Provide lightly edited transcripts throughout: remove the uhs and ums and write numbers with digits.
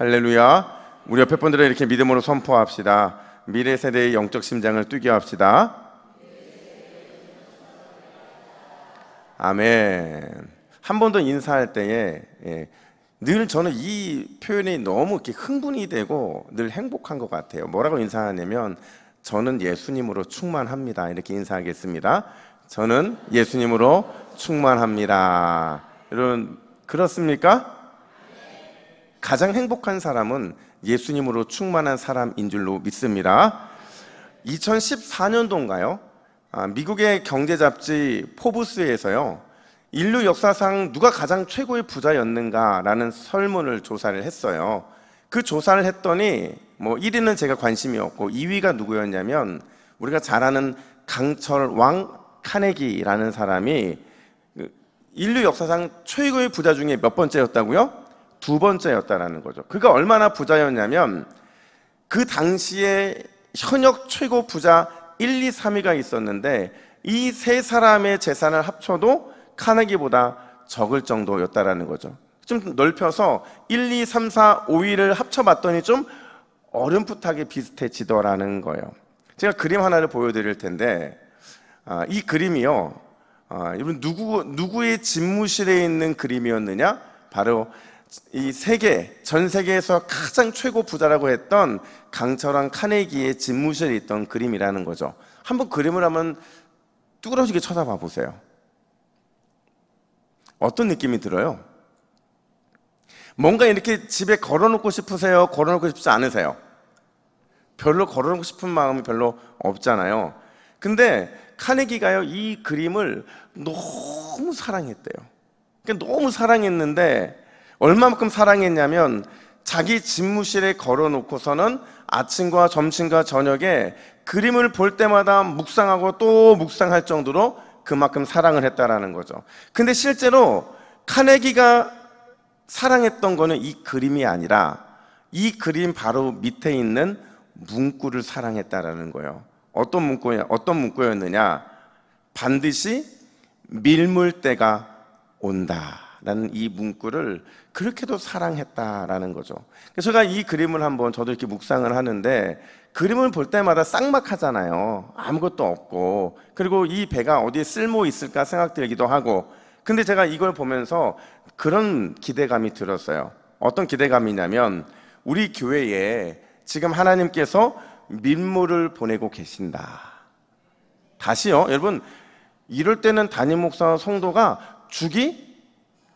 할렐루야. 우리 옆에 분들은 이렇게 믿음으로 선포합시다. 미래 세대의 영적 심장을 뛰게 합시다. 아멘. 한 번 더 인사할 때에 늘 저는 이 표현이 너무 이렇게 흥분이 되고 늘 행복한 것 같아요. 뭐라고 인사하냐면 저는 예수님으로 충만합니다. 이렇게 인사하겠습니다. 저는 예수님으로 충만합니다. 여러분 그렇습니까? 가장 행복한 사람은 예수님으로 충만한 사람인 줄로 믿습니다. 2014년도인가요? 미국의 경제 잡지 포브스에서요, 인류 역사상 누가 가장 최고의 부자였는가라는 설문을 조사를 했어요. 그 조사를 했더니 1위는 제가 관심이 없고 2위가 누구였냐면 우리가 잘 아는 강철 왕 카네기라는 사람이 인류 역사상 최고의 부자 중에 몇 번째였다고요? 2번째였다라는 거죠. 그가 얼마나 부자였냐면 그 당시에 현역 최고 부자 1, 2, 3위가 있었는데 이 세 사람의 재산을 합쳐도 카네기보다 적을 정도였다라는 거죠. 좀 넓혀서 1, 2, 3, 4, 5위를 합쳐봤더니 좀 어렴풋하게 비슷해지더라는 거예요. 제가 그림 하나를 보여드릴 텐데 이 그림이요, 여러분 누구의 집무실에 있는 그림이었느냐? 바로 이 전 세계에서 가장 최고 부자라고 했던 강철왕 카네기의 집무실에 있던 그림이라는 거죠. 한번 그림을 한번 뚜그러지게 쳐다봐 보세요. 어떤 느낌이 들어요? 뭔가 이렇게 집에 걸어놓고 싶으세요? 걸어놓고 싶지 않으세요? 별로 걸어놓고 싶은 마음이 별로 없잖아요. 근데 카네기가요, 이 그림을 너무 사랑했대요. 그러니까 너무 사랑했는데 얼마만큼 사랑했냐면 자기 집무실에 걸어놓고서는 아침과 점심과 저녁에 그림을 볼 때마다 묵상하고 또 묵상할 정도로 그만큼 사랑을 했다라는 거죠. 근데 실제로 카네기가 사랑했던 거는 이 그림이 아니라 이 그림 바로 밑에 있는 문구를 사랑했다라는 거예요. 어떤 문구였느냐? 반드시 밀물 때가 온다라는 이 문구를 그렇게도 사랑했다라는 거죠. 그래서 제가 이 그림을 한번 저도 이렇게 묵상을 하는데 그림을 볼 때마다 쌍막하잖아요. 아무것도 없고, 그리고 이 배가 어디에 쓸모 있을까 생각들기도 하고. 근데 제가 이걸 보면서 그런 기대감이 들었어요. 어떤 기대감이냐면 우리 교회에 지금 하나님께서 밀물을 보내고 계신다. 다시요, 여러분, 이럴 때는 담임 목사와 성도가 죽이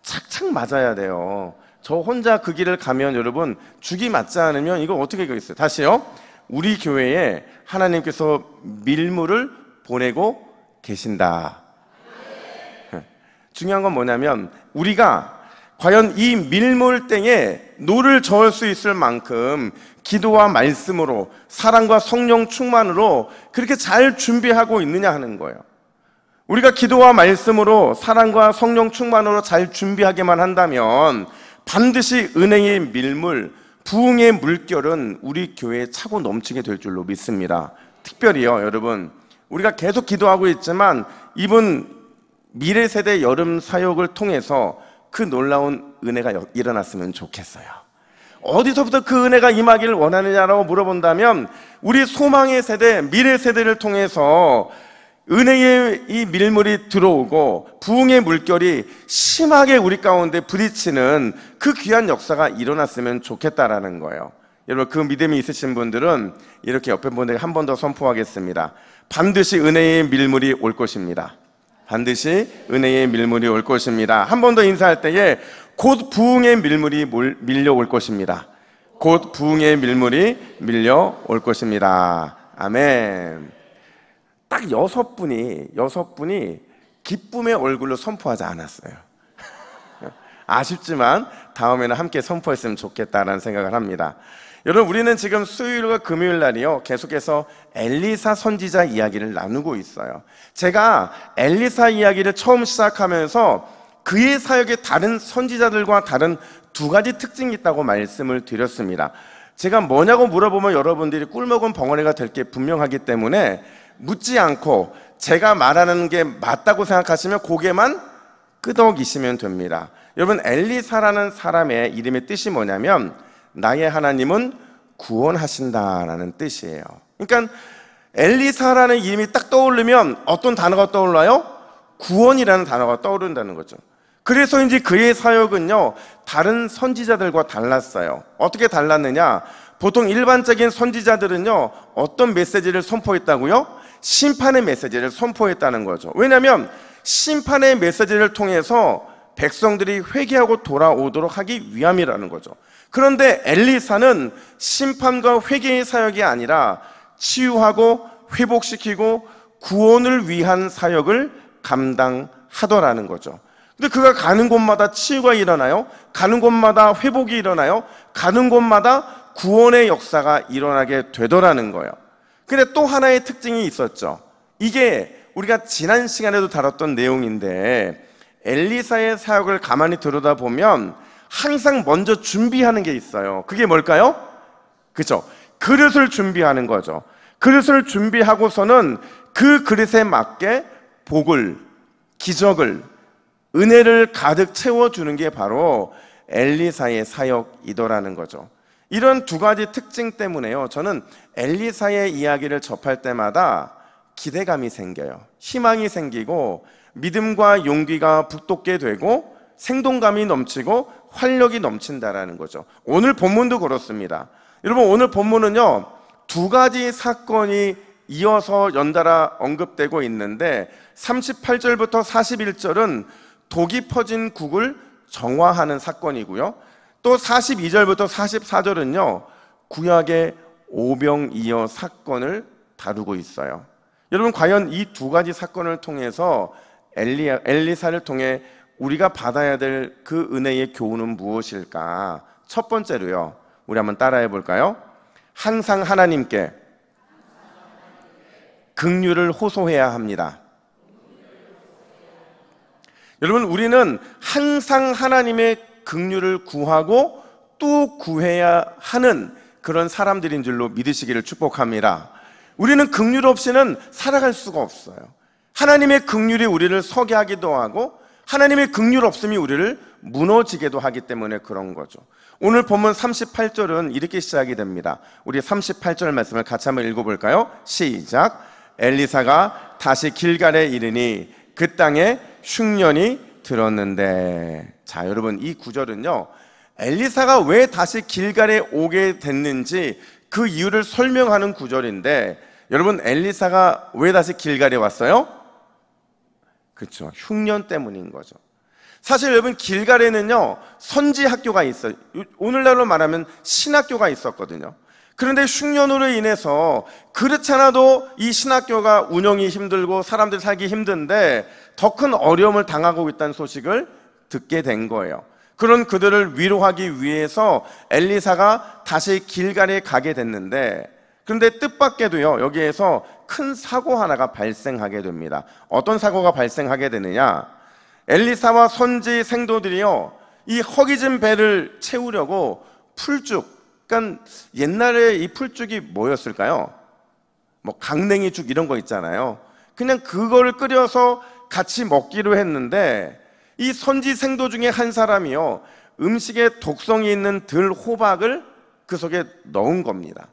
착착 맞아야 돼요. 저 혼자 그 길을 가면 여러분 죽이 맞지 않으면 이거 어떻게 되겠어요? 다시요, 우리 교회에 하나님께서 밀물을 보내고 계신다. 중요한 건 뭐냐면 우리가 과연 이 밀물땡에 노를 저을 수 있을 만큼 기도와 말씀으로 사랑과 성령 충만으로 그렇게 잘 준비하고 있느냐 하는 거예요. 우리가 기도와 말씀으로 사랑과 성령 충만으로 잘 준비하게만 한다면 반드시 은혜의 밀물, 부흥의 물결은 우리 교회에 차고 넘치게 될 줄로 믿습니다. 특별히요, 여러분, 우리가 계속 기도하고 있지만 이번 미래 세대 여름 사역을 통해서 그 놀라운 은혜가 일어났으면 좋겠어요. 어디서부터 그 은혜가 임하기를 원하느냐라고 물어본다면 우리 소망의 세대, 미래 세대를 통해서 은혜의 이 밀물이 들어오고 부흥의 물결이 심하게 우리 가운데 부딪히는 그 귀한 역사가 일어났으면 좋겠다라는 거예요. 여러분, 그 믿음이 있으신 분들은 이렇게 옆에 분들에게 한 번 더 선포하겠습니다. 반드시 은혜의 밀물이 올 것입니다. 반드시 은혜의 밀물이 올 것입니다. 한 번 더 인사할 때에 곧 부흥의 밀물이 밀려올 것입니다. 곧 부흥의 밀물이 밀려올 것입니다. 아멘. 딱 6분이 기쁨의 얼굴로 선포하지 않았어요. 아쉽지만 다음에는 함께 선포했으면 좋겠다라는 생각을 합니다. 여러분, 우리는 지금 수요일과 금요일 날이요, 계속해서 엘리사 선지자 이야기를 나누고 있어요. 제가 엘리사 이야기를 처음 시작하면서 그의 사역에 다른 선지자들과 다른 두 가지 특징이 있다고 말씀을 드렸습니다. 제가 뭐냐고 물어보면 여러분들이 꿀먹은 벙어리가 될 게 분명하기 때문에 묻지 않고 제가 말하는 게 맞다고 생각하시면 고개만 끄덕이시면 됩니다. 여러분, 엘리사라는 사람의 이름의 뜻이 뭐냐면 나의 하나님은 구원하신다라는 뜻이에요. 그러니까 엘리사라는 이름이 딱 떠오르면 어떤 단어가 떠올라요? 구원이라는 단어가 떠오른다는 거죠. 그래서인지 그의 사역은요, 다른 선지자들과 달랐어요. 어떻게 달랐느냐? 보통 일반적인 선지자들은요, 어떤 메시지를 선포했다고요? 심판의 메시지를 선포했다는 거죠. 왜냐하면 심판의 메시지를 통해서 백성들이 회개하고 돌아오도록 하기 위함이라는 거죠. 그런데 엘리사는 심판과 회개의 사역이 아니라 치유하고 회복시키고 구원을 위한 사역을 감당하더라는 거죠. 근데 그가 가는 곳마다 치유가 일어나요. 가는 곳마다 회복이 일어나요. 가는 곳마다 구원의 역사가 일어나게 되더라는 거예요. 근데 또 하나의 특징이 있었죠. 이게 우리가 지난 시간에도 다뤘던 내용인데, 엘리사의 사역을 가만히 들여다보면 항상 먼저 준비하는 게 있어요. 그게 뭘까요? 그렇죠. 그릇을 준비하는 거죠. 그릇을 준비하고서는 그 그릇에 맞게 복을, 기적을, 은혜를 가득 채워주는 게 바로 엘리사의 사역이더라는 거죠. 이런 두 가지 특징 때문에요, 저는 엘리사의 이야기를 접할 때마다 기대감이 생겨요. 희망이 생기고 믿음과 용기가 북돋게 되고 생동감이 넘치고 활력이 넘친다라는 거죠. 오늘 본문도 그렇습니다. 여러분, 오늘 본문은요, 두 가지 사건이 이어서 연달아 언급되고 있는데 38절부터 41절은 독이 퍼진 국을 정화하는 사건이고요, 또 42절부터 44절은요 구약의 오병이어 사건을 다루고 있어요. 여러분, 과연 이 두 가지 사건을 통해서 엘리사를 통해 우리가 받아야 될 그 은혜의 교훈은 무엇일까? 첫 번째로요, 우리 한번 따라해 볼까요? 항상 하나님께 긍휼을 호소해야 합니다. 여러분, 우리는 항상 하나님의 긍휼을 구하고 또 구해야 하는 그런 사람들인 줄로 믿으시기를 축복합니다. 우리는 긍휼 없이는 살아갈 수가 없어요. 하나님의 긍휼이 우리를 서게 하기도 하고 하나님의 긍휼 없음이 우리를 무너지게도 하기 때문에 그런 거죠. 오늘 본문 38절은 이렇게 시작이 됩니다. 우리 38절 말씀을 같이 한번 읽어볼까요? 시작. 엘리사가 다시 길갈에 이르니 그 땅에 흉년이 들었는데. 자, 여러분, 이 구절은요, 엘리사가 왜 다시 길갈에 오게 됐는지 그 이유를 설명하는 구절인데, 여러분, 엘리사가 왜 다시 길갈에 왔어요? 그렇죠, 흉년 때문인 거죠. 사실 여러분, 길갈에는요 선지 학교가 있어요. 오늘날로 말하면 신학교가 있었거든요. 그런데 흉년으로 인해서 그렇지 않아도 이 신학교가 운영이 힘들고 사람들 살기 힘든데 더 큰 어려움을 당하고 있다는 소식을 듣게 된 거예요. 그런 그들을 위로하기 위해서 엘리사가 다시 길갈에 가게 됐는데, 그런데 뜻밖에도요 여기에서 큰 사고 하나가 발생하게 됩니다. 어떤 사고가 발생하게 되느냐? 엘리사와 선지 생도들이요 이 허기진 배를 채우려고 풀죽, 그러니까 옛날에 이 풀죽이 뭐였을까요? 뭐 강냉이죽 이런 거 있잖아요. 그냥 그거를 끓여서 같이 먹기로 했는데, 이 선지 생도 중에 한 사람이요 음식에 독성이 있는 들호박을 그 속에 넣은 겁니다.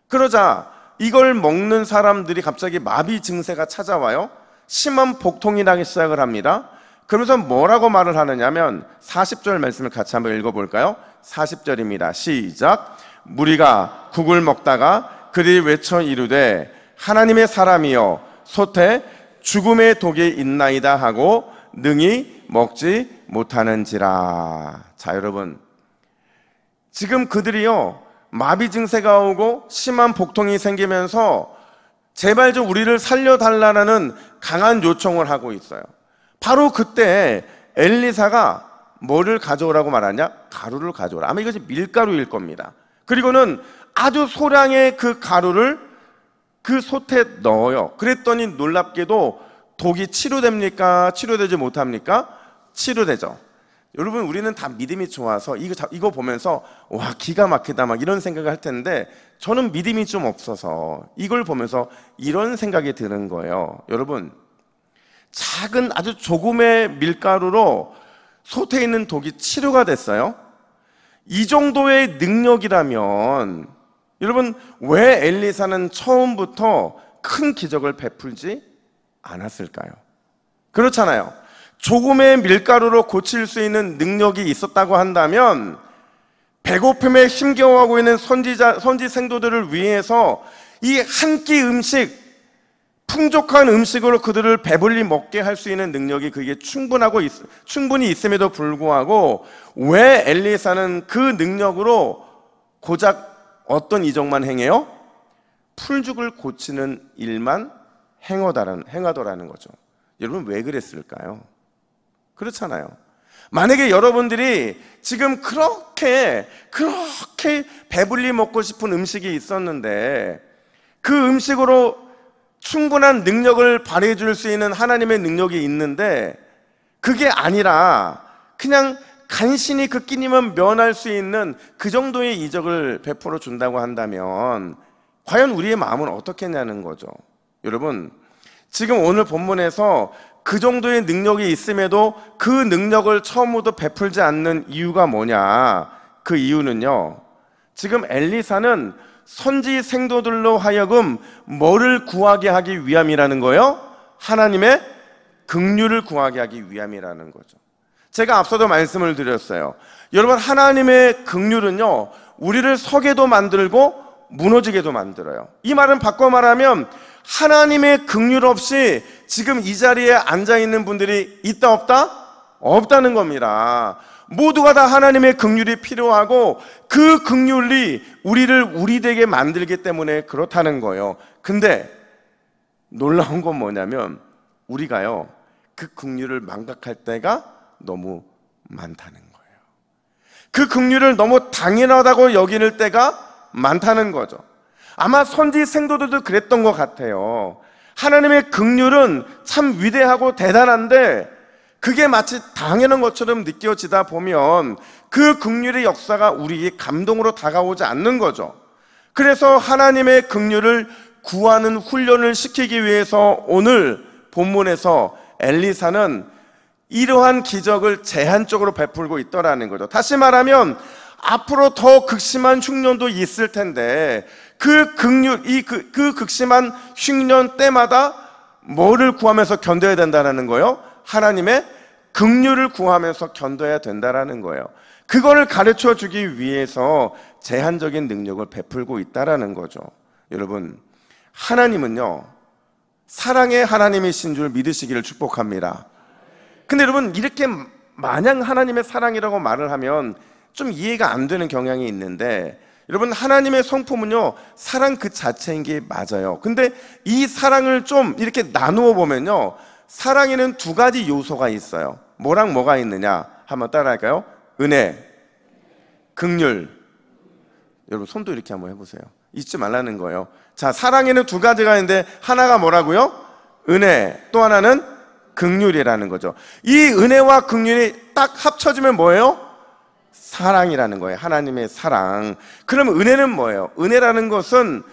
그러자 이걸 먹는 사람들이 갑자기 마비 증세가 찾아와요. 심한 복통이 나기 시작을 합니다. 그러면서 뭐라고 말을 하느냐면 40절 말씀을 같이 한번 읽어볼까요? 40절입니다. 시작. 무리가 국을 먹다가 그리 외쳐 이르되 하나님의 사람이여 솥에 죽음의 독이 있나이다 하고 능히 먹지 못하는지라. 자, 여러분, 지금 그들이요 마비 증세가 오고 심한 복통이 생기면서 제발 좀 우리를 살려달라는 강한 요청을 하고 있어요. 바로 그때 엘리사가 뭐를 가져오라고 말하냐? 가루를 가져오라. 아마 이것이 밀가루일 겁니다. 그리고는 아주 소량의 그 가루를 그 솥에 넣어요. 그랬더니 놀랍게도 독이 치료됩니까? 치료되지 못합니까? 치료되죠. 여러분, 우리는 다 믿음이 좋아서 이거 보면서 와 기가 막히다 막 이런 생각을 할 텐데, 저는 믿음이 좀 없어서 이걸 보면서 이런 생각이 드는 거예요. 여러분, 작은 아주 조금의 밀가루로 솥에 있는 독이 치료가 됐어요. 이 정도의 능력이라면 여러분 왜 엘리사는 처음부터 큰 기적을 베풀지 않았을까요? 그렇잖아요. 조금의 밀가루로 고칠 수 있는 능력이 있었다고 한다면 배고픔에 힘겨워하고 있는 선지 생도들을 위해서 이 한 끼 음식, 풍족한 음식으로 그들을 배불리 먹게 할 수 있는 능력이 그게 충분히 있음에도 불구하고 왜 엘리사는 그 능력으로 고작 어떤 이적만 행해요? 풀죽을 고치는 일만 행하더라는 거죠. 여러분 왜 그랬을까요? 그렇잖아요. 만약에 여러분들이 지금 그렇게 배불리 먹고 싶은 음식이 있었는데 그 음식으로 충분한 능력을 발휘해 줄 수 있는 하나님의 능력이 있는데 그게 아니라 그냥 간신히 그 끼니만 면할 수 있는 그 정도의 이적을 베풀어 준다고 한다면 과연 우리의 마음은 어떻겠냐는 거죠. 여러분 지금 오늘 본문에서 그 정도의 능력이 있음에도 그 능력을 처음부터 베풀지 않는 이유가 뭐냐? 그 이유는요, 지금 엘리사는 선지 생도들로 하여금 뭐를 구하게 하기 위함이라는 거예요? 하나님의 긍휼을 구하게 하기 위함이라는 거죠. 제가 앞서도 말씀을 드렸어요. 여러분 하나님의 긍휼은요 우리를 서게도 만들고 무너지게도 만들어요. 이 말은 바꿔 말하면 하나님의 긍휼 없이 지금 이 자리에 앉아있는 분들이 있다 없다? 없다는 겁니다. 모두가 다 하나님의 긍휼이 필요하고 그 긍휼이 우리를 우리되게 만들기 때문에 그렇다는 거예요. 근데 놀라운 건 뭐냐면 우리가요 그 긍휼을 망각할 때가 너무 많다는 거예요. 그 긍휼을 너무 당연하다고 여기는 때가 많다는 거죠. 아마 선지 생도들도 그랬던 것 같아요. 하나님의 긍휼은 참 위대하고 대단한데 그게 마치 당연한 것처럼 느껴지다 보면 그 긍휼의 역사가 우리에게 감동으로 다가오지 않는 거죠. 그래서 하나님의 긍휼을 구하는 훈련을 시키기 위해서 오늘 본문에서 엘리사는 이러한 기적을 제한적으로 베풀고 있더라는 거죠. 다시 말하면 앞으로 더 극심한 흉년도 있을 텐데 그 극심한 흉년 때마다 뭐를 구하면서 견뎌야 된다는 거예요? 하나님의 긍휼을 구하면서 견뎌야 된다는 거예요. 그거를 가르쳐 주기 위해서 제한적인 능력을 베풀고 있다는 거죠. 여러분 하나님은요 사랑의 하나님이신 줄 믿으시기를 축복합니다. 근데 여러분 이렇게 마냥 하나님의 사랑이라고 말을 하면 좀 이해가 안 되는 경향이 있는데 여러분 하나님의 성품은요 사랑 그 자체인 게 맞아요. 근데 이 사랑을 좀 이렇게 나누어 보면요 사랑에는 두 가지 요소가 있어요. 뭐랑 뭐가 있느냐 한번 따라할까요? 은혜, 긍휼. 여러분 손도 이렇게 한번 해보세요. 잊지 말라는 거예요. 자, 사랑에는 두 가지가 있는데 하나가 뭐라고요? 은혜, 또 하나는 긍휼이라는 거죠. 이 은혜와 긍휼이 딱 합쳐지면 뭐예요? 사랑이라는 거예요. 하나님의 사랑. 그럼 은혜는 뭐예요? 은혜라는 것은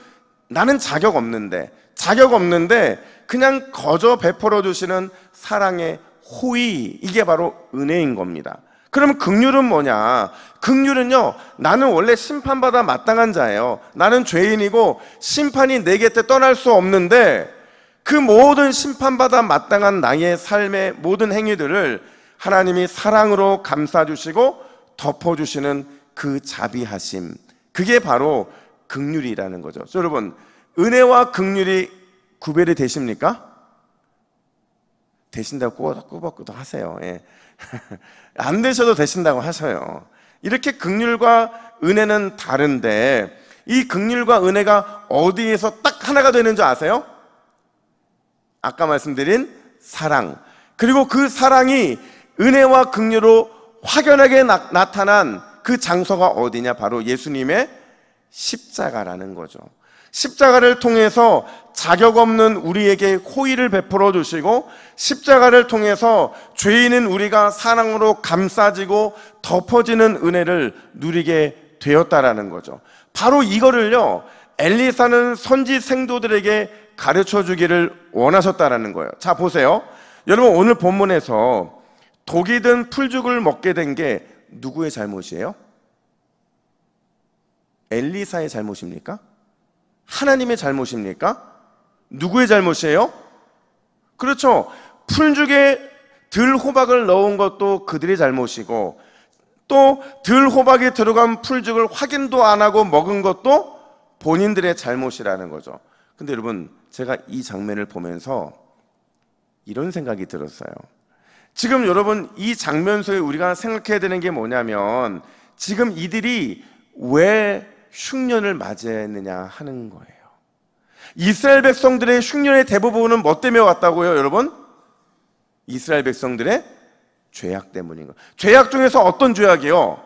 나는 자격 없는데 그냥 거저 베풀어 주시는 사랑의 호의, 이게 바로 은혜인 겁니다. 그럼 긍휼은 뭐냐? 긍휼은요 나는 원래 심판받아 마땅한 자예요. 나는 죄인이고 심판이 내 곁에 떠날 수 없는데 그 모든 심판받아 마땅한 나의 삶의 모든 행위들을 하나님이 사랑으로 감싸주시고 덮어주시는 그 자비하심, 그게 바로 긍휼이라는 거죠. 여러분 은혜와 긍휼이 구별이 되십니까? 되신다고 꾸벅꾸벅 하세요. 예. 안 되셔도 되신다고 하셔요. 이렇게 긍휼과 은혜는 다른데 이 긍휼과 은혜가 어디에서 딱 하나가 되는 줄 아세요? 아까 말씀드린 사랑, 그리고 그 사랑이 은혜와 긍휼로 확연하게 나타난 그 장소가 어디냐? 바로 예수님의 십자가라는 거죠. 십자가를 통해서 자격 없는 우리에게 호의를 베풀어 주시고 십자가를 통해서 죄인인 우리가 사랑으로 감싸지고 덮어지는 은혜를 누리게 되었다라는 거죠. 바로 이거를요 엘리사는 선지 생도들에게 가르쳐 주기를 원하셨다라는 거예요. 자 보세요. 여러분 오늘 본문에서 독이 든 풀죽을 먹게 된 게 누구의 잘못이에요? 엘리사의 잘못입니까? 하나님의 잘못입니까? 누구의 잘못이에요? 그렇죠. 풀죽에 들호박을 넣은 것도 그들의 잘못이고, 또 들호박이 들어간 풀죽을 확인도 안 하고 먹은 것도 본인들의 잘못이라는 거죠. 근데 여러분, 제가 이 장면을 보면서 이런 생각이 들었어요. 지금 여러분, 이 장면 속에 우리가 생각해야 되는 게 뭐냐면, 지금 이들이 왜 흉년을 맞이했느냐 하는 거예요. 이스라엘 백성들의 흉년의 대부분은 뭐 때문에 왔다고요, 여러분? 이스라엘 백성들의 죄악 때문인 거예요. 죄악 중에서 어떤 죄악이요?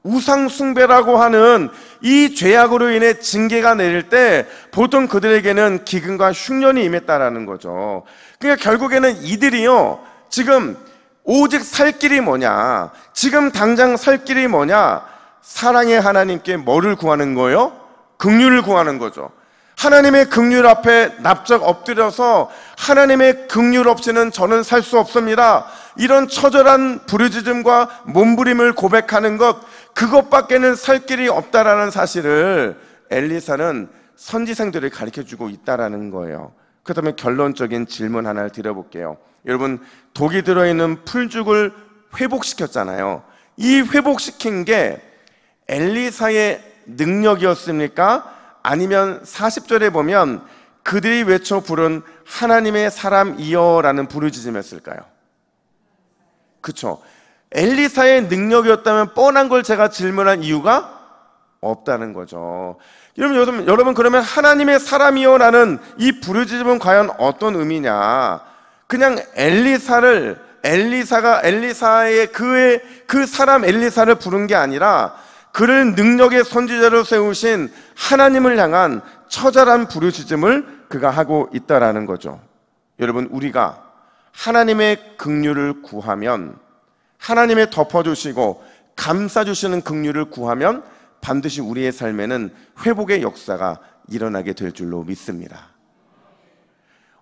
우상 숭배라고 하는 이 죄악으로 인해 징계가 내릴 때 보통 그들에게는 기근과 흉년이 임했다라는 거죠. 그러니까 결국에는 이들이요, 지금 오직 살 길이 뭐냐, 지금 당장 살 길이 뭐냐, 사랑의 하나님께 뭐를 구하는 거예요? 긍휼을 구하는 거죠. 하나님의 긍휼 앞에 납작 엎드려서 하나님의 긍휼 없이는 저는 살 수 없습니다, 이런 처절한 부르짖음과 몸부림을 고백하는 것, 그것밖에는 살 길이 없다라는 사실을 엘리사는 선지생들을 가르쳐주고 있다라는 거예요. 그렇다면 결론적인 질문 하나를 드려볼게요. 여러분, 독이 들어있는 풀죽을 회복시켰잖아요. 이 회복시킨 게 엘리사의 능력이었습니까? 아니면 40절에 보면 그들이 외쳐 부른 하나님의 사람이여 라는 부르짖음이었을까요? 그렇죠. 엘리사의 능력이었다면 뻔한 걸 제가 질문한 이유가 없다는 거죠. 여러분 그러면 하나님의 사람이여 라는 이 부르짖음은 과연 어떤 의미냐? 그냥 엘리사의 그 사람 엘리사를 부른 게 아니라 그를 능력의 선지자로 세우신 하나님을 향한 처절한 부르짖음을 그가 하고 있다라는 거죠. 여러분, 우리가 하나님의 긍휼을 구하면, 하나님의 덮어주시고 감싸주시는 긍휼을 구하면 반드시 우리의 삶에는 회복의 역사가 일어나게 될 줄로 믿습니다.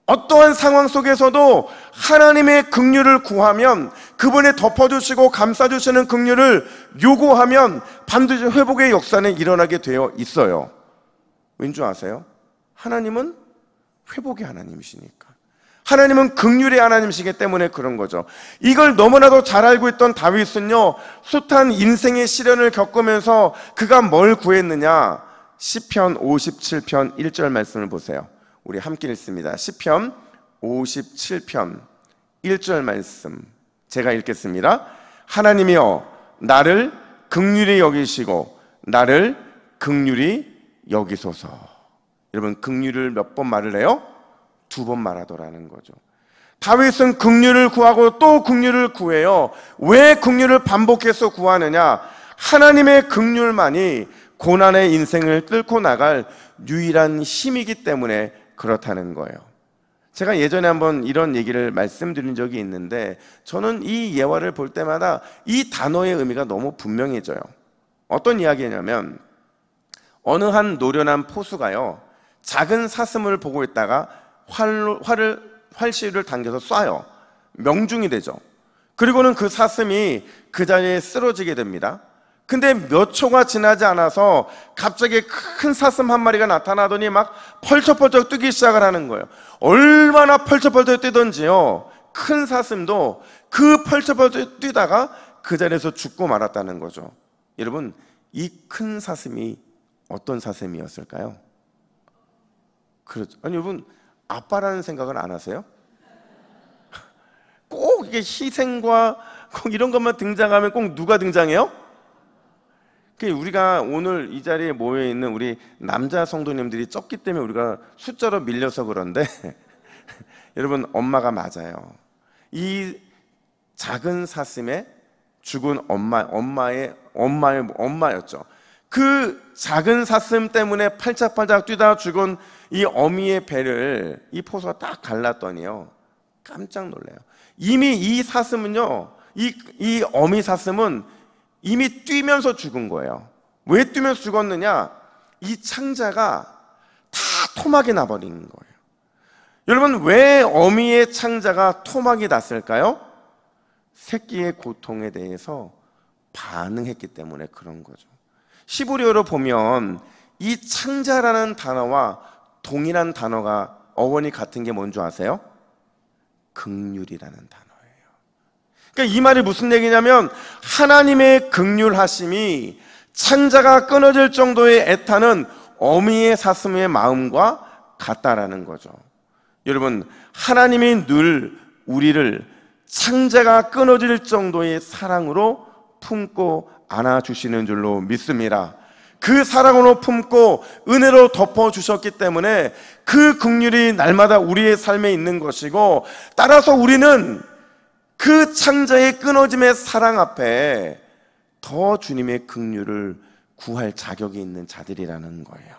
어떠한 상황 속에서도 하나님의 긍휼을 구하면, 그분의 덮어주시고 감싸주시는 긍휼을 요구하면 반드시 회복의 역사는 일어나게 되어 있어요. 왠지 아세요? 하나님은 회복의 하나님이시니까. 하나님은 긍휼의 하나님이시기 때문에 그런 거죠. 이걸 너무나도 잘 알고 있던 다윗은요, 숱한 인생의 시련을 겪으면서 그가 뭘 구했느냐? 시편 57편 1절 말씀을 보세요. 우리 함께 읽습니다. 시편 57편 1절 말씀 제가 읽겠습니다. 하나님이여 나를 긍휼히 여기시고 나를 긍휼히 여기소서. 여러분, 긍휼을 몇 번 말을 해요? 2번 말하더라는 거죠. 다윗은 긍휼을 구하고 또 긍휼을 구해요. 왜 긍휼을 반복해서 구하느냐? 하나님의 긍휼만이 고난의 인생을 뚫고 나갈 유일한 힘이기 때문에 그렇다는 거예요. 제가 예전에 한번 이런 얘기를 말씀드린 적이 있는데, 저는 이 예화를 볼 때마다 이 단어의 의미가 너무 분명해져요. 어떤 이야기냐면, 어느 한 노련한 포수가요, 작은 사슴을 보고 있다가 활시를 당겨서 쏴요. 명중이 되죠. 그리고는 그 사슴이 그 자리에 쓰러지게 됩니다. 근데 몇 초가 지나지 않아서 갑자기 큰 사슴 한 마리가 나타나더니 막 펄쩍펄쩍 뛰기 시작을 하는 거예요. 얼마나 펄쩍펄쩍 뛰던지요, 큰 사슴도 그 펄쩍펄쩍 뛰다가 그 자리에서 죽고 말았다는 거죠. 여러분, 이 큰 사슴이 어떤 사슴이었을까요? 그렇죠. 아니, 여러분, 아빠라는 생각은 안 하세요? 꼭 이게 희생과 꼭 이런 것만 등장하면 꼭 누가 등장해요? 우리가 오늘 이 자리에 모여있는 우리 남자 성도님들이 적기 때문에 우리가 숫자로 밀려서 그런데 여러분, 엄마가 맞아요. 이 작은 사슴의 죽은 엄마였죠. 그 작은 사슴 때문에 팔짝팔짝 뛰다 죽은 이 어미의 배를 이 포수가 딱 갈랐더니요, 깜짝 놀래요. 이미 이 사슴은요, 이 어미 사슴은 이미 뛰면서 죽은 거예요. 왜 뛰면서 죽었느냐? 이 창자가 다 토막이 나버린 거예요. 여러분, 왜 어미의 창자가 토막이 났을까요? 새끼의 고통에 대해서 반응했기 때문에 그런 거죠. 히브리어로 보면 이 창자라는 단어와 동일한 단어가 어원이 같은 게 뭔지 아세요? 긍휼이라는 단어예요. 그러니까 이 말이 무슨 얘기냐면 하나님의 긍휼하심이 창자가 끊어질 정도의 애타는 어미의 사슴의 마음과 같다라는 거죠. 여러분, 하나님이 늘 우리를 창자가 끊어질 정도의 사랑으로 품고 안아주시는 줄로 믿습니다. 그 사랑으로 품고 은혜로 덮어주셨기 때문에 그 긍휼이 날마다 우리의 삶에 있는 것이고, 따라서 우리는 그 창자의 끊어짐의 사랑 앞에 더 주님의 긍휼을 구할 자격이 있는 자들이라는 거예요.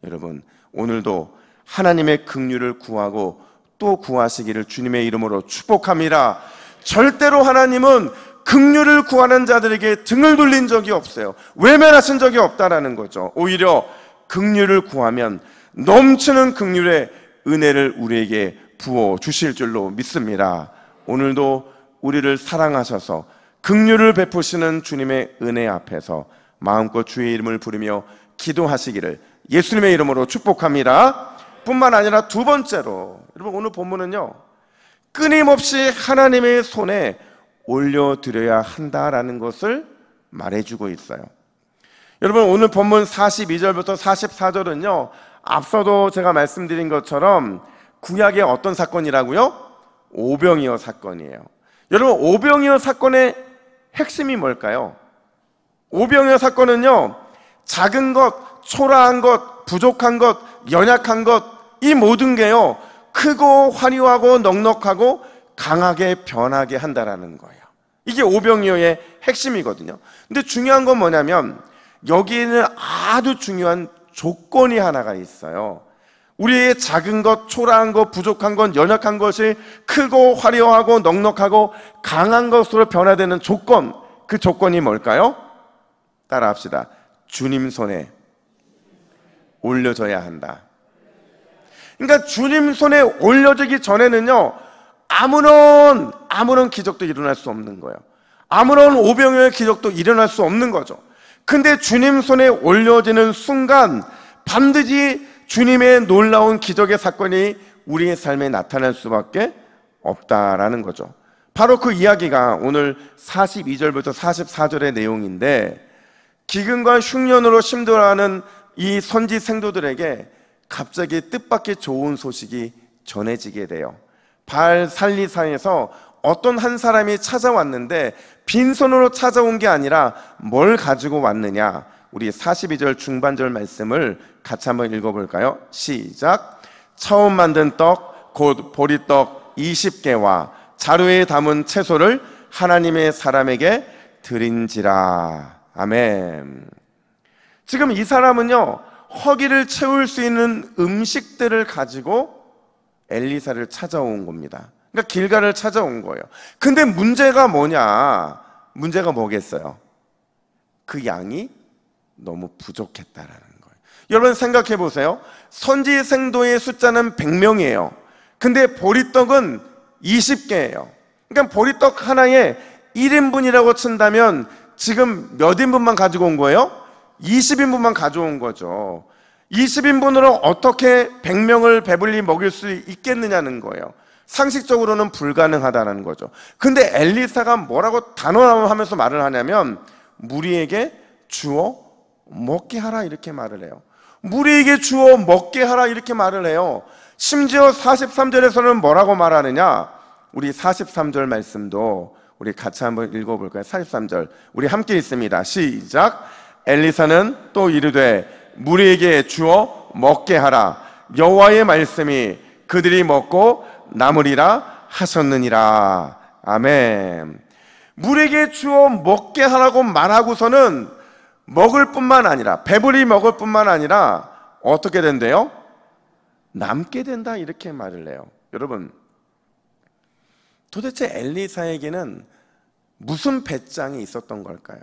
여러분, 오늘도 하나님의 긍휼을 구하고 또 구하시기를 주님의 이름으로 축복합니다. 절대로 하나님은 긍휼을 구하는 자들에게 등을 돌린 적이 없어요. 외면하신 적이 없다라는 거죠. 오히려 긍휼을 구하면 넘치는 긍휼의 은혜를 우리에게 부어 주실 줄로 믿습니다. 오늘도 우리를 사랑하셔서 긍휼을 베푸시는 주님의 은혜 앞에서 마음껏 주의 이름을 부르며 기도하시기를 예수님의 이름으로 축복합니다. 뿐만 아니라 두 번째로, 여러분, 오늘 본문은요, 끊임없이 하나님의 손에 올려드려야 한다라는 것을 말해주고 있어요. 여러분, 오늘 본문 42절부터 44절은요, 앞서도 제가 말씀드린 것처럼 구약의 어떤 사건이라고요? 오병이어 사건이에요. 여러분, 오병이어 사건의 핵심이 뭘까요? 오병이어 사건은요, 작은 것, 초라한 것, 부족한 것, 연약한 것, 이 모든 게요, 크고 화려하고 넉넉하고 강하게 변하게 한다라는 거예요. 이게 오병이어의 핵심이거든요. 근데 중요한 건 뭐냐면 여기에는 아주 중요한 조건이 하나가 있어요. 우리의 작은 것, 초라한 것, 부족한 것, 연약한 것이 크고 화려하고 넉넉하고 강한 것으로 변화되는 조건, 그 조건이 뭘까요? 따라합시다. 주님 손에 올려져야 한다. 그러니까 주님 손에 올려지기 전에는요, 아무런 기적도 일어날 수 없는 거예요. 아무런 오병이어의 기적도 일어날 수 없는 거죠. 근데 주님 손에 올려지는 순간 반드시 주님의 놀라운 기적의 사건이 우리의 삶에 나타날 수밖에 없다라는 거죠. 바로 그 이야기가 오늘 42절부터 44절의 내용인데, 기근과 흉년으로 힘들어하는 이 선지 생도들에게 갑자기 뜻밖의 좋은 소식이 전해지게 돼요. 바알 살리사에서 어떤 한 사람이 찾아왔는데 빈손으로 찾아온 게 아니라 뭘 가지고 왔느냐? 우리 42절 중반절 말씀을 같이 한번 읽어볼까요? 시작. 처음 만든 떡, 곧 보리떡 20개와 자루에 담은 채소를 하나님의 사람에게 드린지라. 아멘. 지금 이 사람은요, 허기를 채울 수 있는 음식들을 가지고 엘리사를 찾아온 겁니다. 그러니까 길갈을 찾아온 거예요. 근데 문제가 뭐냐? 문제가 뭐겠어요? 그 양이 너무 부족했다라는 거예요. 여러분 생각해 보세요. 선지 생도의 숫자는 100명이에요. 근데 보리떡은 20개예요. 그러니까 보리떡 하나에 1인분이라고 친다면 지금 몇 인분만 가지고 온 거예요? 20인분만 가져온 거죠. 20인분으로 어떻게 100명을 배불리 먹일 수 있겠느냐는 거예요. 상식적으로는 불가능하다는 거죠. 근데 엘리사가 뭐라고 단호하면서 말을 하냐면 무리에게 주어 먹게 하라 이렇게 말을 해요. 무리에게 주어 먹게 하라 이렇게 말을 해요. 심지어 43절에서는 뭐라고 말하느냐? 우리 43절 말씀도 우리 같이 한번 읽어볼까요? 43절 우리 함께 읽습니다. 시작. 엘리사는 또 이르되 무리에게 주어 먹게 하라. 여호와의 말씀이 그들이 먹고 남으리라 하셨느니라. 아멘. 무리에게 주어 먹게 하라고 말하고서는 먹을 뿐만 아니라, 배불리 먹을 뿐만 아니라 어떻게 된대요? 남게 된다 이렇게 말을 해요. 여러분, 도대체 엘리사에게는 무슨 배짱이 있었던 걸까요?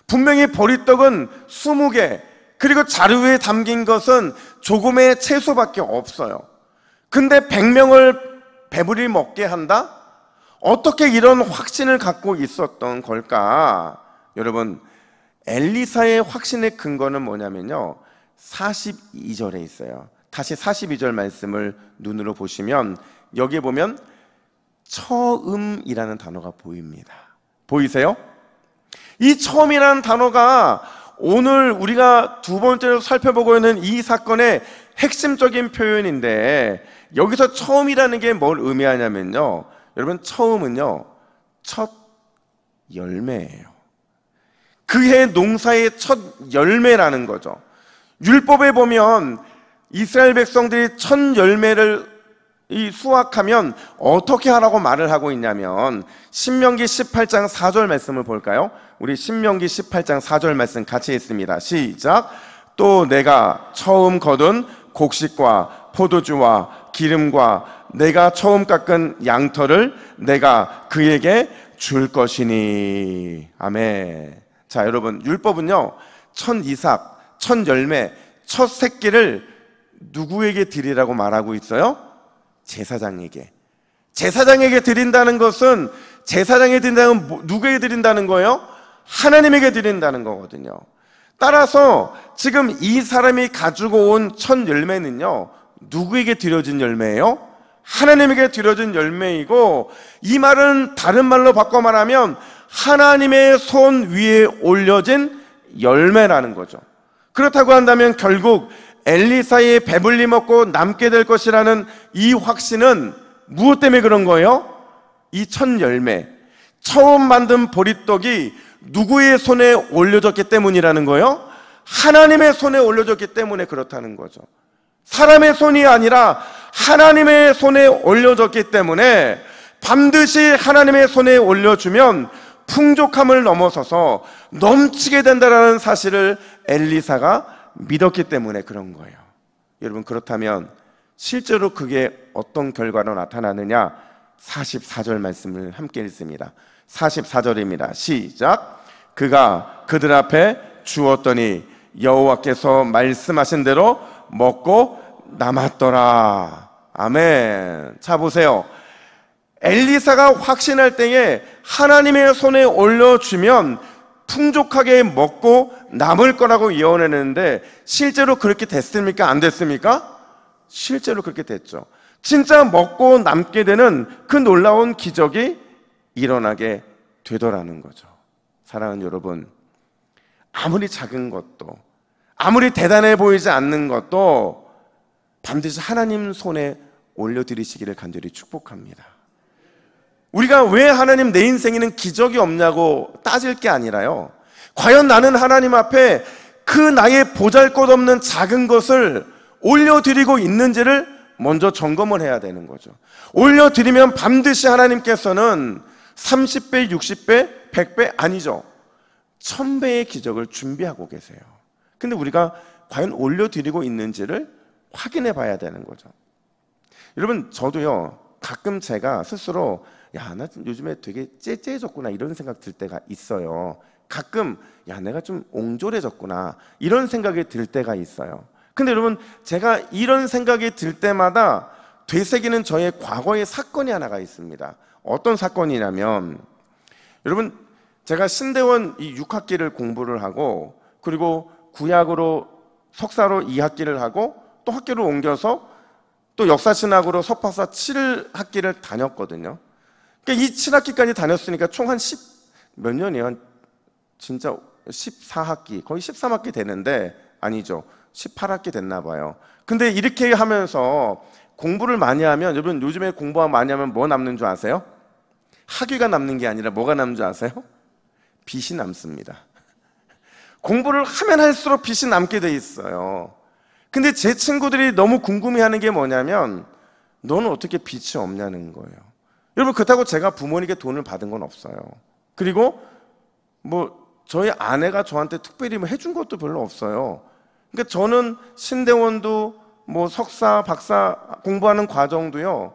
분명히 보리떡은 20개, 그리고 자루에 담긴 것은 조금의 채소밖에 없어요. 근데 100명을 배불리 먹게 한다? 어떻게 이런 확신을 갖고 있었던 걸까? 여러분, 엘리사의 확신의 근거는 뭐냐면요, 42절에 있어요. 다시 42절 말씀을 눈으로 보시면 여기에 보면 처음이라는 단어가 보입니다. 보이세요? 이 처음이라는 단어가 오늘 우리가 두 번째로 살펴보고 있는 이 사건의 핵심적인 표현인데, 여기서 처음이라는 게 뭘 의미하냐면요, 여러분, 처음은요 첫 열매예요. 그해 농사의 첫 열매라는 거죠. 율법에 보면 이스라엘 백성들이 첫 열매를 수확하면 어떻게 하라고 말을 하고 있냐면, 신명기 18장 4절 말씀을 볼까요? 우리 신명기 18장 4절 말씀 같이 읽습니다. 시작. 또 내가 처음 거둔 곡식과 포도주와 기름과 내가 처음 깎은 양털을 내가 그에게 줄 것이니. 아멘. 자, 여러분, 율법은요 첫 이삭, 첫 열매, 첫 새끼를 누구에게 드리라고 말하고 있어요? 제사장에게. 제사장에게 드린다는 것은, 제사장에게 드린다는 건 누구에게 드린다는 거예요? 하나님에게 드린다는 거거든요. 따라서 지금 이 사람이 가지고 온 첫 열매는요 누구에게 드려진 열매예요? 하나님에게 드려진 열매이고, 이 말은 다른 말로 바꿔 말하면 하나님의 손 위에 올려진 열매라는 거죠. 그렇다고 한다면 결국 엘리사의 배불리 먹고 남게 될 것이라는 이 확신은 무엇 때문에 그런 거예요? 이 첫 열매, 처음 만든 보리떡이 누구의 손에 올려졌기 때문이라는 거예요? 하나님의 손에 올려졌기 때문에 그렇다는 거죠. 사람의 손이 아니라 하나님의 손에 올려졌기 때문에 반드시 하나님의 손에 올려주면 풍족함을 넘어서서 넘치게 된다는 사실을 엘리사가 믿었기 때문에 그런 거예요. 여러분, 그렇다면 실제로 그게 어떤 결과로 나타나느냐? 44절 말씀을 함께 읽습니다. 44절입니다. 시작. 그가 그들 앞에 주었더니 여호와께서 말씀하신 대로 먹고 남았더라. 아멘. 자, 보세요. 엘리사가 확신할 때에 하나님의 손에 올려주면 풍족하게 먹고 남을 거라고 예언했는데, 실제로 그렇게 됐습니까? 안 됐습니까? 실제로 그렇게 됐죠. 진짜 먹고 남게 되는 그 놀라운 기적이 일어나게 되더라는 거죠. 사랑하는 여러분, 아무리 작은 것도, 아무리 대단해 보이지 않는 것도 반드시 하나님 손에 올려드리시기를 간절히 축복합니다. 우리가 왜 하나님, 내 인생에는 기적이 없냐고 따질 게 아니라요, 과연 나는 하나님 앞에 그 나의 보잘것없는 작은 것을 올려드리고 있는지를 먼저 점검을 해야 되는 거죠. 올려드리면 반드시 하나님께서는 30배, 60배, 100배 아니죠, 1000배의 기적을 준비하고 계세요. 근데 우리가 과연 올려드리고 있는지를 확인해 봐야 되는 거죠. 여러분, 저도요 가끔 제가 스스로 야, 나 요즘에 되게 째째해졌구나 이런 생각 들 때가 있어요. 가끔 야, 내가 좀 옹졸해졌구나 이런 생각이 들 때가 있어요. 근데 여러분, 제가 이런 생각이 들 때마다 되새기는 저의 과거의 사건이 하나가 있습니다. 어떤 사건이냐면, 여러분, 제가 신대원 이 6학기를 공부를 하고, 그리고 구약으로 석사로 2학기를 하고, 또 학교를 옮겨서 또 역사신학으로 석박사 7학기를 다녔거든요. 그러니까 이 7학기까지 다녔으니까 총 한 10 몇 년이에요? 진짜 14학기, 거의 13학기 되는데, 아니죠, 18학기 됐나 봐요. 근데 이렇게 하면서 공부를 많이 하면, 여러분 요즘에 공부 많이 하면 뭐 남는 줄 아세요? 학위가 남는 게 아니라 뭐가 남는 줄 아세요? 빚이 남습니다. 공부를 하면 할수록 빚이 남게 돼 있어요. 근데 제 친구들이 너무 궁금해하는 게 뭐냐면, 너는 어떻게 빚이 없냐는 거예요. 여러분, 그렇다고 제가 부모님께 돈을 받은 건 없어요. 그리고 뭐 저희 아내가 저한테 특별히 뭐 해준 것도 별로 없어요. 그러니까 저는 신대원도 뭐 석사, 박사 공부하는 과정도요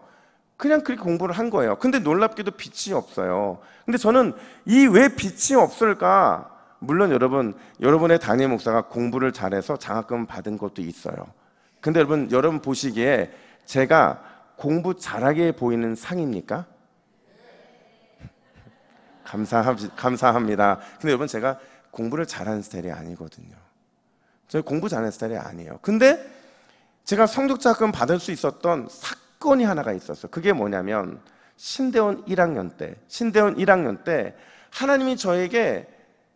그냥 그렇게 공부를 한 거예요. 근데 놀랍게도 빚이 없어요. 근데 저는 이 왜 빚이 없을까? 물론 여러분, 여러분의 담임 목사가 공부를 잘해서 장학금 받은 것도 있어요. 근데 여러분 보시기에 제가 공부 잘하게 보이는 상입니까? 감사합니다. 근데 여러분, 제가 공부를 잘하는 스타일이 아니거든요. 저희 공부 잘하는 스타일이 아니에요. 근데 제가 성적장학금 받을 수 있었던 사건이 하나가 있었어요. 그게 뭐냐면 신대원 1학년 때 하나님이 저에게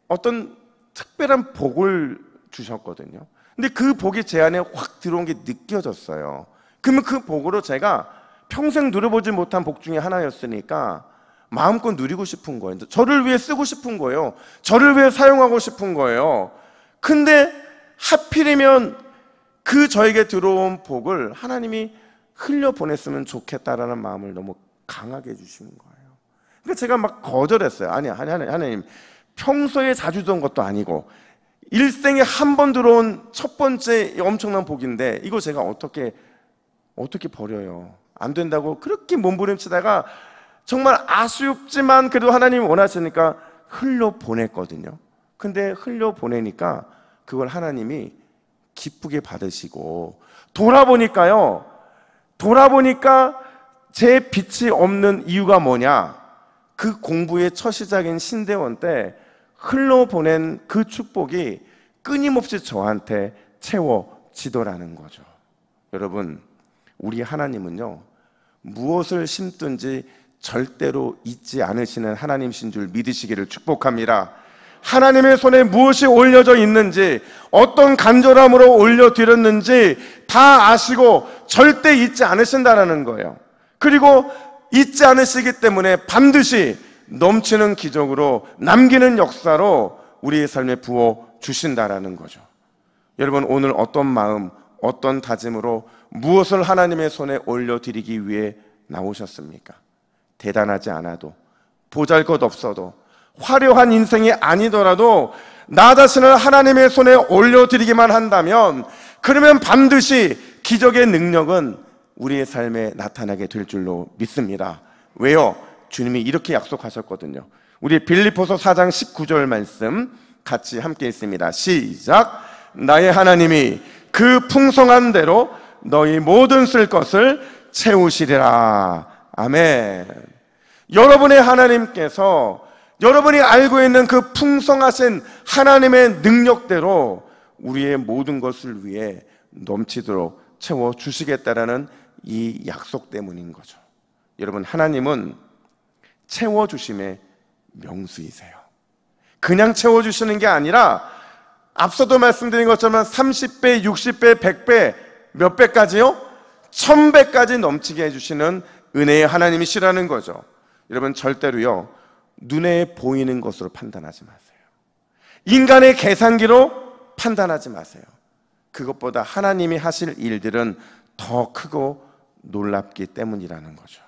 어떤 특별한 복을 주셨거든요. 근데 그 복이 제 안에 확 들어온 게 느껴졌어요. 그러면 그 복으로 제가 평생 누려보지 못한 복 중에 하나였으니까 마음껏 누리고 싶은 거예요. 저를 위해 쓰고 싶은 거예요. 저를 위해 사용하고 싶은 거예요. 근데 하필이면 그 저에게 들어온 복을 하나님이 흘려보냈으면 좋겠다라는 마음을 너무 강하게 해주시는 거예요. 그러니까 제가 막 거절했어요. 아니, 하나님, 평소에 자주 던 것도 아니고 일생에 한 번 들어온 첫 번째 엄청난 복인데 이거 제가 어떻게 버려요? 안 된다고 그렇게 몸부림치다가 정말 아쉽지만 그래도 하나님이 원하시니까 흘려보냈거든요. 근데 흘려보내니까 그걸 하나님이 기쁘게 받으시고 돌아보니까 제 빛이 없는 이유가 뭐냐? 그 공부의 첫 시작인 신대원 때 흘러보낸 그 축복이 끊임없이 저한테 채워지더라는 거죠. 여러분, 우리 하나님은요, 무엇을 심든지 절대로 잊지 않으시는 하나님이신 줄 믿으시기를 축복합니다. 하나님의 손에 무엇이 올려져 있는지, 어떤 간절함으로 올려드렸는지 다 아시고 절대 잊지 않으신다는 거예요. 그리고 잊지 않으시기 때문에 반드시 넘치는 기적으로 남기는 역사로 우리의 삶에 부어 주신다라는 거죠. 여러분, 오늘 어떤 마음, 어떤 다짐으로 무엇을 하나님의 손에 올려드리기 위해 나오셨습니까? 대단하지 않아도, 보잘것없어도, 화려한 인생이 아니더라도 나 자신을 하나님의 손에 올려드리기만 한다면, 그러면 반드시 기적의 능력은 우리의 삶에 나타나게 될 줄로 믿습니다. 왜요? 주님이 이렇게 약속하셨거든요. 우리 빌립보서 4장 19절 말씀 같이 함께 읽습니다. 시작. 나의 하나님이 그 풍성한 대로 너희 모든 쓸 것을 채우시리라. 아멘. 여러분의 하나님께서 여러분이 알고 있는 그 풍성하신 하나님의 능력대로 우리의 모든 것을 위해 넘치도록 채워주시겠다라는 이 약속 때문인 거죠. 여러분, 하나님은 채워주심의 명수이세요. 그냥 채워주시는 게 아니라 앞서도 말씀드린 것처럼 30배, 60배, 100배, 몇 배까지요? 1000배까지 넘치게 해주시는 은혜의 하나님이시라는 거죠. 여러분, 절대로요, 눈에 보이는 것으로 판단하지 마세요. 인간의 계산기로 판단하지 마세요. 그것보다 하나님이 하실 일들은 더 크고 놀랍기 때문이라는 거죠.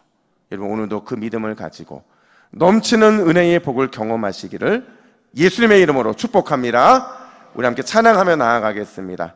여러분, 오늘도 그 믿음을 가지고 넘치는 은혜의 복을 경험하시기를 예수님의 이름으로 축복합니다. 우리 함께 찬양하며 나아가겠습니다.